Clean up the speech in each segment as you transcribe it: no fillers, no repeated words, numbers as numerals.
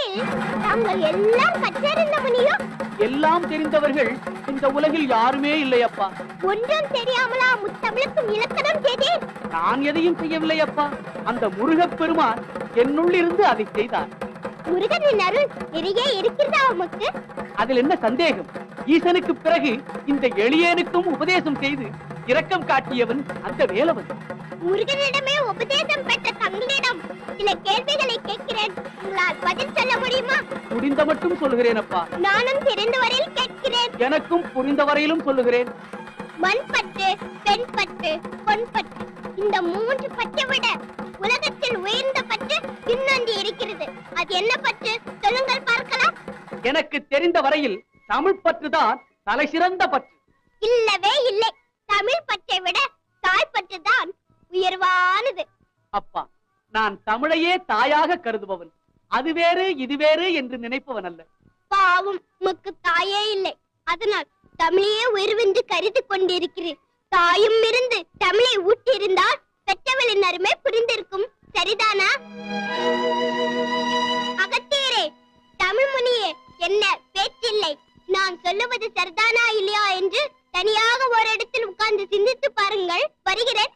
உலகில் தாங்கள் எல்லாம் கற்றறிந்த முனியோ? எல்லாம் தெரிந்தவர்கள் இந்த உலகில் யாருமே இல்லையப்பா. ஒன்றும் தெரியாமலா முத்தமிழுக்கும் இலக்கணம் செய்தேன்? நான் எதையும் செய்யவில்லையப்பா. அந்த முருகப்பெருமான் என்னுள்ளிருந்து அதை செய்தார். முருகனின் அருள் நிறைய இருக்கிறதா உமக்கு? அதில் என்ன சந்தேகம்? ஈசனுக்கு பிறகு இந்த எளியனுக்கும் உபதேசம் செய்து இரக்கம் காட்டியவன் அந்த வேலவன். முருகனிடமே உபதேசம் பெற்ற தங்களிடம் சில கேள்விகளை கேட்கிறேன். உங்களால் பதில் சொல்ல முடியுமா? முடிந்த மட்டும் சொல்லுகிறேன் அப்பா. நானும் தெரிந்த வரையில் கேட்கிறேன். எனக்கும் புரிந்த வரையிலும் சொல்லுகிறேன். மண் பற்று, பெண் பற்று, பொன் பற்று, இந்த 3 பற்றை விட உலகத்தில் உயர்ந்த பற்று இன்னொன்று இருக்கிறது. அது என்ன பற்று? சொல்லுங்கள் பார்க்கலாம். எனக்கு தெரிந்த வரையில் தமிழ் பற்றுதான் தலை சிறந்த பற்று. இல்லவே இல்லை. தமிழ் பற்றை விட தாய் பற்று தான் உயர்வானது. அப்பா, நான் தமிழையே தாயாக கருதுபவன். அது வேறு இது வேறு என்று நினைப்பவன் அல்ல. பாவம், உமக்கு தாயே இல்லை. அதனால் தமிழையே உயர்வென்று கருதி கொண்டிருக்கிறேன். தாயும் இருந்து தமிழை ஊட்டி இருந்தால் பெற்றவளின் அருமை புரிந்திருக்கும். சரிதானா? அகத்தியரே, தமிழ் முனியே, என்ன பேச்சில்லை? நான் சொல்லுவது சரிதானா இல்லையா என்று தனியாக ஒரு இடத்தில் உட்கார்ந்து சிந்தித்து பாருங்கள். வருகிறேன்.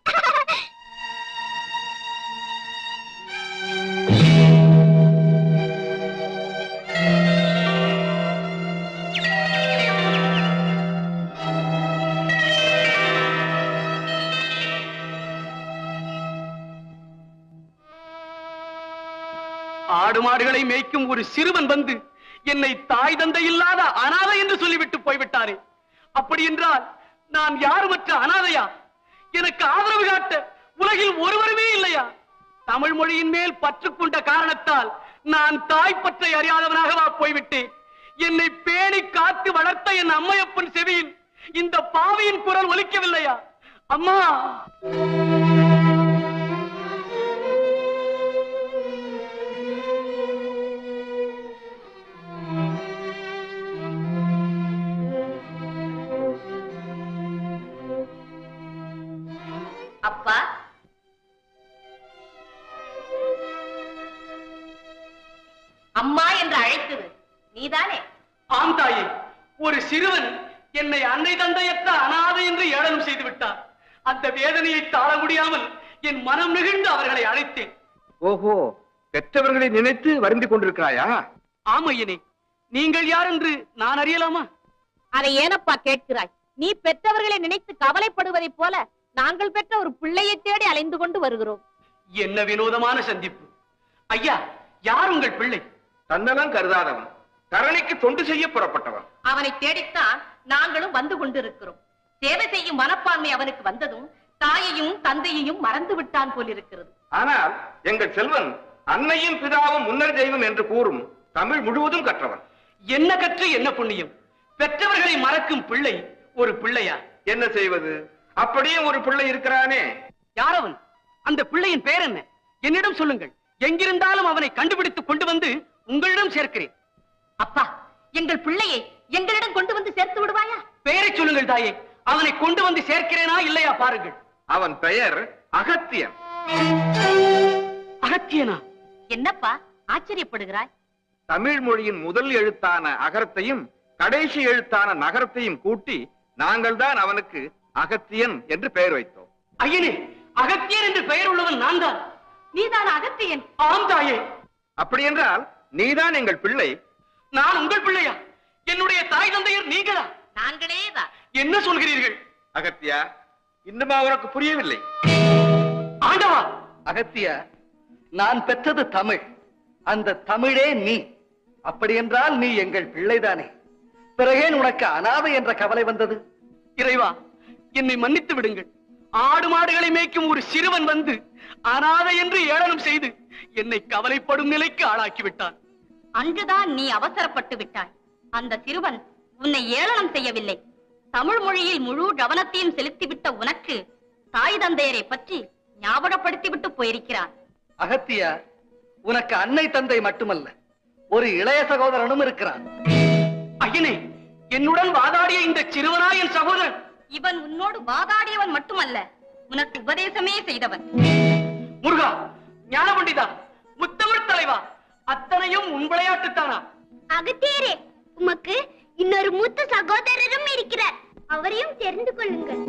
ஆடு மாடுகளை மேய்க்கும் ஒரு சிறுவன் வந்து என்னை தாய் தந்தை இல்லாத அனாதை என்று சொல்லிவிட்டு போய்விட்டாரே. அப்படி என்றால் நான் யாருமற்ற அனாதையா? எனக்கு ஆதரவு காட்ட உலகில் ஒருவருமே இல்லையா? தமிழ் மொழியின் மேல் பற்று கொண்ட காரணத்தால் நான் தாய் பற்றை அறியாதவனாகவா போய்விட்டேன்? என்னை பேணி காத்து வளர்த்த என் அம்மையப்பன் செவியில் இந்த பாவியின் குரல் ஒலிக்கவில்லையா? அம்மா! அப்பா, அம்மா என்று அழைத்தது நீதானே? ஆம் தாயே. ஒரு சிறுவன் என்னை அன்னை தந்தையற்ற அனாதை என்று ஏளனம் செய்து விட்டார். அந்த வேதனையை தாழ முடியாமல் என் மனம் நெகிழ்ந்து அவர்களை அழைத்தேன். ஓஹோ, பெற்றவர்களை நினைத்து வருந்திக் கொண்டிருக்கிறாயா? ஆமையனே, நீங்கள் யார் என்று நான் அறியலாமா? அதை ஏனப்பா கேட்கிறாய்? நீ பெற்றவர்களை நினைத்து கவலைப்படுவதைப் போல நாங்கள் பெற்ற ஒரு பிள்ளையை தேடி அலைந்து கொண்டு வருகிறோம். என்ன வினோதமான சந்திப்பு! ஐயா, யார் உங்கள் பிள்ளை? தன்னலம் கருதாதவன், தரணிக்கு தொண்டு செய்ய புறப்பட்டவன். அவனை தேடித்தான் நாங்களும் வந்து கொண்டிருக்கிறோம். சேவை செய்யும் மனப்பான்மை அவனுக்கு வந்ததும் தாயையும் தந்தையையும் மறந்து விட்டான் போலிருக்கிறது. ஆனால் எங்கள் செல்வன் அன்னையும் பிதாவும் முன்னர் தெய்வம் என்று கூறும் தமிழ் முழுவதும் கற்றவன். என்ன கற்று என்ன புண்ணியம்? பெற்றவர்களை மறக்கும் பிள்ளை ஒரு பிள்ளையா? என்ன செய்வது, அப்படியே ஒரு பிள்ளை இருக்கிறானே. யார் அவன்? அந்த பிள்ளையின் பெயர் என்ன? என்னிடம் சொல்லுங்கள். எங்கிருந்தாலும் அவனை கண்டுபிடித்து கொண்டு வந்து உங்களிடம் சேர்க்கிறேன். அப்பா, எங்கள் பிள்ளையை எங்களிடம் கொண்டு வந்து சேர்த்து விடுவாயா? பெயரை சொல்லுங்கள் தாயே. அவனை கொண்டு வந்து சேர்க்கிறேனா இல்லையா பாருங்கள். அவன் பெயர் அகத்தியன். அகத்தியனா? என்னப்பா ஆச்சரியப்படுகிறாய்? தமிழ் மொழியின் முதல் எழுத்தான அகரத்தையும் கடைசி எழுத்தான நகரத்தையும் கூட்டி நாங்கள் தான் அவனுக்கு அகத்தியன் என்று பெயர் வைத்தோம். ஐயனே, அகத்தியன் என்று பெயர் உள்ளவன் நான் தான். நீதான் அகத்தியன்? ஆம் தாயே. அப்படி என்றால் நீதான் எங்கள் பிள்ளை. நான் உங்கள் பிள்ளையா? என்னுடைய தாய் தந்தையர் நீங்களா? நாங்களேதான். என்ன சொல்கிறீர்கள்? அகத்தியா, இன்னுமா உனக்கு புரியவில்லை? ஆண்டவா! அகத்தியா, நான் பெற்றது தமிழ். அந்த தமிழே நீ. அப்படி என்றால் நீ எங்கள் பிள்ளைதானே. பிறகேன் உனக்கு அனாதை என்ற கவலை வந்தது? இறைவா, என்னை மன்னித்து விடுங்கள். ஆடு மாடுகளை மேய்க்கும் ஒரு சிறுவன் வந்து அனாதை என்று ஏளனம் செய்து என்னை கவலைப்படும் நிலைக்கு ஆளாக்கி விட்டான். அன்றுதான் நீ அவசரப்பட்டு விட்டாய். அந்த சிறுவன் உன்னை ஏளனம் செய்யவில்லை. தமிழ் மொழியில் முழு கவனத்தையும் செலுத்திவிட்ட உனக்கு தாய் தந்தையரை பற்றி ஞாபகப்படுத்திவிட்டு போயிருக்கிறான். அகத்தியா, உனக்கு அன்னை தந்தை மட்டுமல்ல, ஒரு இளைய சகோதரனும் இருக்கிறான். ஐயனே, என்னுடன் வாதாடிய இந்த சிறுவனா என் சகோதரன்? இவன் உன்னோடு வாதாடியவன் மட்டுமல்ல, உனக்கு உபதேசமே செய்தவன். முருகா, ஞான பண்டிதா, முத்தமிழ் தலைவா, அத்தனையும் உன் விளையாட்டுத்தானா? அகத்தியரே, உமக்கு இன்னொரு மூத்த சகோதரரும் இருக்கிறார். அவரையும் தெரிந்து கொள்ளுங்கள்.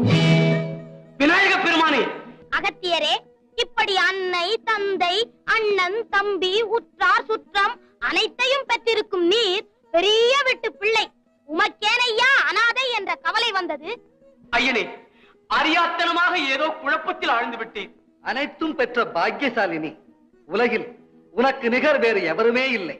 விநாயக பெருமானே! அகத்தியரே, இப்படி அன்னை, தந்தை, அண்ணன், தம்பி, உற்றார், சுற்றம் அனைத்தையும் பெற்றிருக்கும் நீர் பெரிய வீட்டு பிள்ளை. உமக்கேனையா அனாதை என்ற கவலை வந்தது? ஐயனே, அறியாத்தனமாக ஏதோ குழப்பத்தில் ஆழ்ந்து விட்டேன். அனைத்தும் பெற்ற பாக்கியசாலினி. உலகில் உனக்கு நிகர் வேறு எவருமே இல்லை.